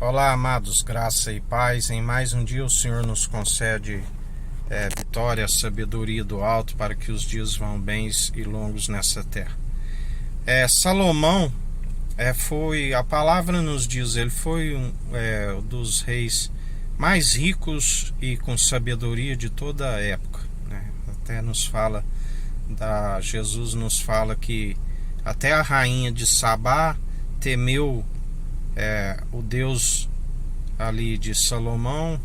Olá, amados, graça e paz. Em mais um dia o Senhor nos concede vitória, sabedoria do alto para que os dias vão bens e longos nessa terra. Salomão foi, a palavra nos diz, ele foi um dos reis mais ricos e com sabedoria de toda a época, né? Até nos fala, Jesus nos fala que até a rainha de Sabá temeu o Deus ali de Salomão,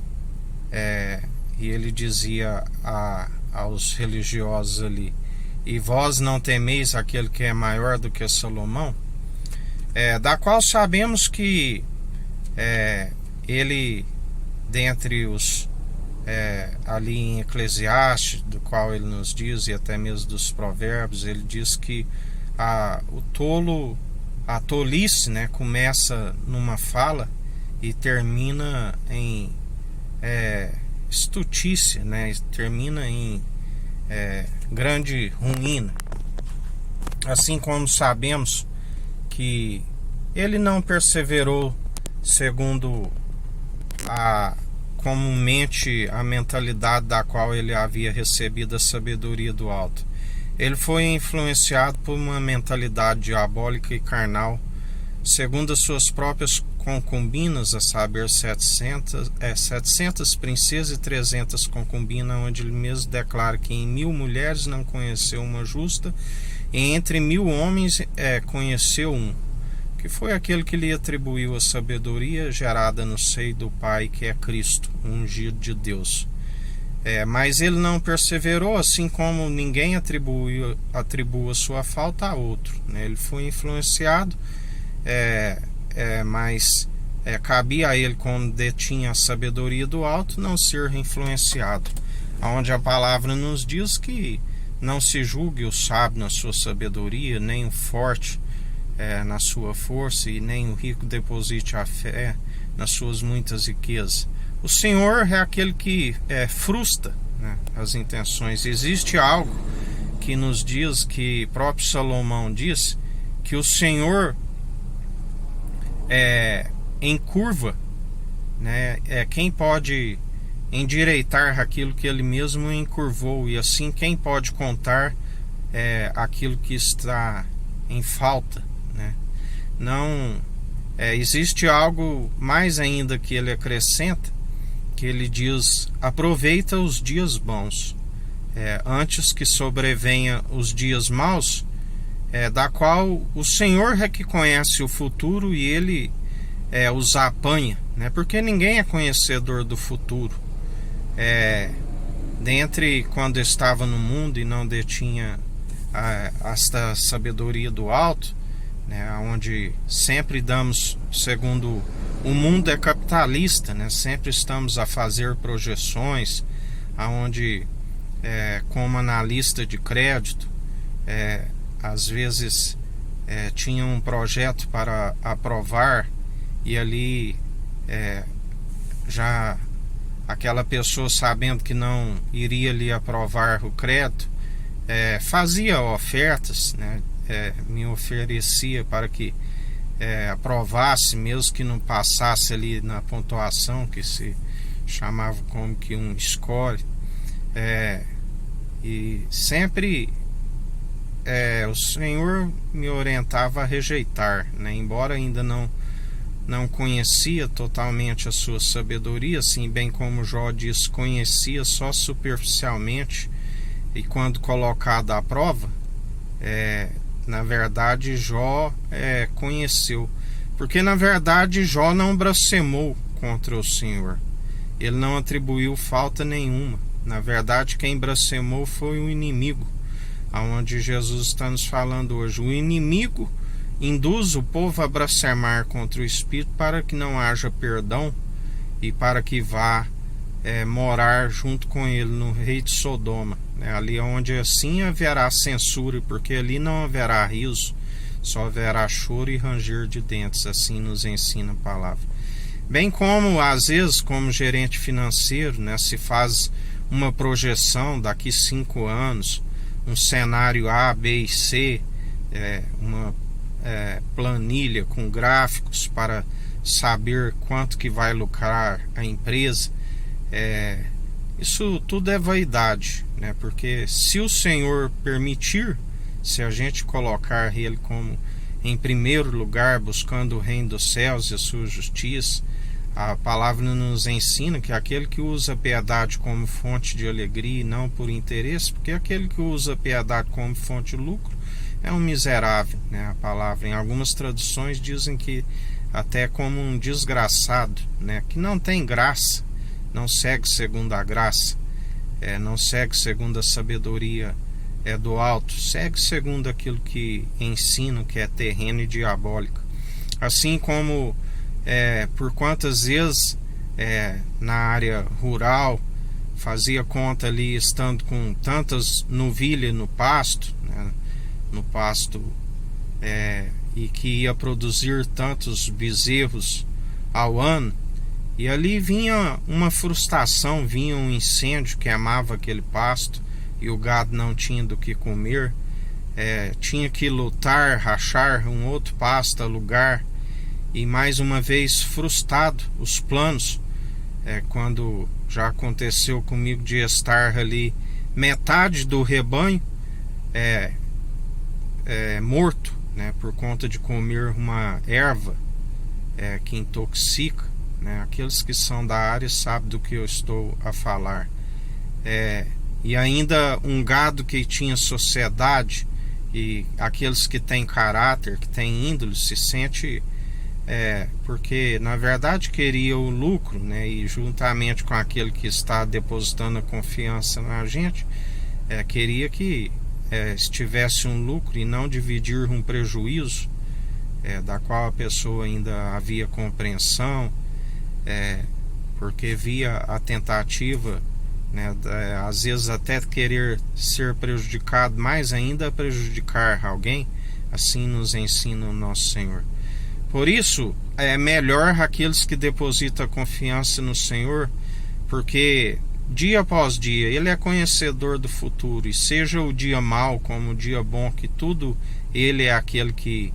e ele dizia aos religiosos ali: e vós não temeis aquele que é maior do que Salomão? Da qual sabemos que ele, dentre os ali em Eclesiastes, do qual ele nos diz, e até mesmo dos provérbios, ele diz que o tolo, a tolice, né, começa numa fala e termina em estultícia, né, termina em grande ruína. Assim como sabemos que ele não perseverou segundo comumente a mentalidade da qual ele havia recebido a sabedoria do alto. Ele foi influenciado por uma mentalidade diabólica e carnal, segundo as suas próprias concubinas, a saber 700 princesas e 300 concubinas, onde ele mesmo declara que em 1000 mulheres não conheceu uma justa, e entre 1000 homens conheceu um, que foi aquele que lhe atribuiu a sabedoria gerada no seio do Pai, que é Cristo, o ungido de Deus. Mas ele não perseverou, assim como ninguém atribua sua falta a outro, né? Ele foi influenciado, mas cabia a ele, quando detinha a sabedoria do alto, não ser influenciado, onde a palavra nos diz que não se julgue o sábio na sua sabedoria, nem o forte na sua força, e nem o rico deposite a fé nas suas muitas riquezas. O Senhor é aquele que frustra, né, as intenções. Existe algo que nos diz, que próprio Salomão diz, que o Senhor encurva, né, quem pode endireitar aquilo que ele mesmo encurvou, e assim quem pode contar aquilo que está em falta, né? Não existe algo mais ainda que ele acrescenta, que ele diz: aproveita os dias bons, antes que sobrevenha os dias maus, da qual o Senhor é que conhece o futuro, e ele os apanha, né? Porque ninguém é conhecedor do futuro. Dentre quando estava no mundo e não detinha esta sabedoria do alto, né, onde sempre damos, segundo o mundo é capitalista, né, sempre estamos a fazer projeções, aonde como analista de crédito, às vezes tinha um projeto para aprovar, e ali já aquela pessoa, sabendo que não iria lhe aprovar o crédito, fazia ofertas, né, me oferecia para que aprovasse, mesmo que não passasse ali na pontuação, que se chamava como que um score, e sempre o Senhor me orientava a rejeitar, né, embora ainda não conhecia totalmente a sua sabedoria, assim bem como Jó diz, conhecia só superficialmente, e quando colocado à prova, na verdade Jó conheceu, porque na verdade Jó não blasfemou contra o Senhor, ele não atribuiu falta nenhuma. Na verdade, quem blasfemou foi o inimigo, aonde Jesus está nos falando hoje. O inimigo induz o povo a blasfemar contra o Espírito, para que não haja perdão e para que vá morar junto com ele no rei de Sodoma, né? Ali onde assim haverá censura, porque ali não haverá riso, só haverá choro e ranger de dentes. Assim nos ensina a palavra. Bem como às vezes, como gerente financeiro, né, se faz uma projeção daqui 5 anos, um cenário A, B e C, uma planilha com gráficos para saber quanto que vai lucrar a empresa. Isso tudo é vaidade, né? Porque se o Senhor permitir, se a gente colocar Ele como em primeiro lugar, buscando o reino dos céus e a sua justiça, a palavra nos ensina que aquele que usa a piedade como fonte de alegria e não por interesse, porque aquele que usa a piedade como fonte de lucro é um miserável, né? A palavra, em algumas traduções, dizem que até como um desgraçado, né? Que não tem graça, não segue segundo a graça, não segue segundo a sabedoria do alto, segue segundo aquilo que ensina, que é terreno e diabólico. Assim como por quantas vezes na área rural fazia conta ali, estando com tantas novilhas no pasto, né, e que ia produzir tantos bezerros ao ano, e ali vinha uma frustração, vinha um incêndio, queimava aquele pasto e o gado não tinha do que comer, tinha que lutar, rachar um outro pasto, alugar, e mais uma vez frustrado os planos, quando já aconteceu comigo de estar ali metade do rebanho morto, né, por conta de comer uma erva que intoxica, né? Aqueles que são da área sabem do que eu estou a falar. E ainda um gado que tinha sociedade, e aqueles que têm caráter, que têm índole, se sente porque na verdade queria o lucro, né? E juntamente com aquele que está depositando a confiança na gente, queria que estivesse um lucro e não dividir um prejuízo, da qual a pessoa ainda havia compreensão, porque via a tentativa, né, às vezes até querer ser prejudicado, mais ainda prejudicar alguém. Assim nos ensina o nosso Senhor. Por isso é melhor aqueles que depositam a confiança no Senhor, porque dia após dia Ele é conhecedor do futuro, e seja o dia mau como o dia bom, que tudo Ele é aquele que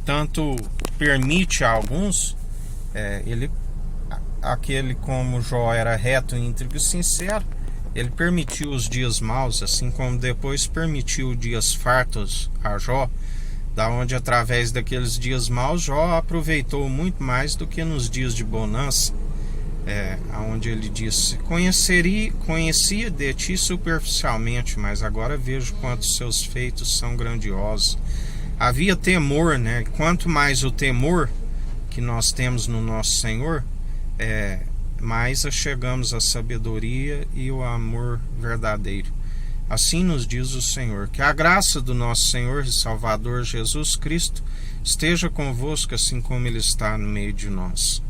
tanto permite a alguns, aquele como Jó era reto, íntegro e sincero, Ele permitiu os dias maus, assim como depois permitiu dias fartos a Jó, da onde através daqueles dias maus Jó aproveitou muito mais do que nos dias de bonança, onde ele disse: conhecia de ti superficialmente, mas agora vejo quanto seus feitos são grandiosos. Havia temor, né? Quanto mais o temor que nós temos no nosso Senhor, mais chegamos à sabedoria e o amor verdadeiro. Assim nos diz o Senhor. Que a graça do nosso Senhor e Salvador Jesus Cristo esteja convosco, assim como Ele está no meio de nós.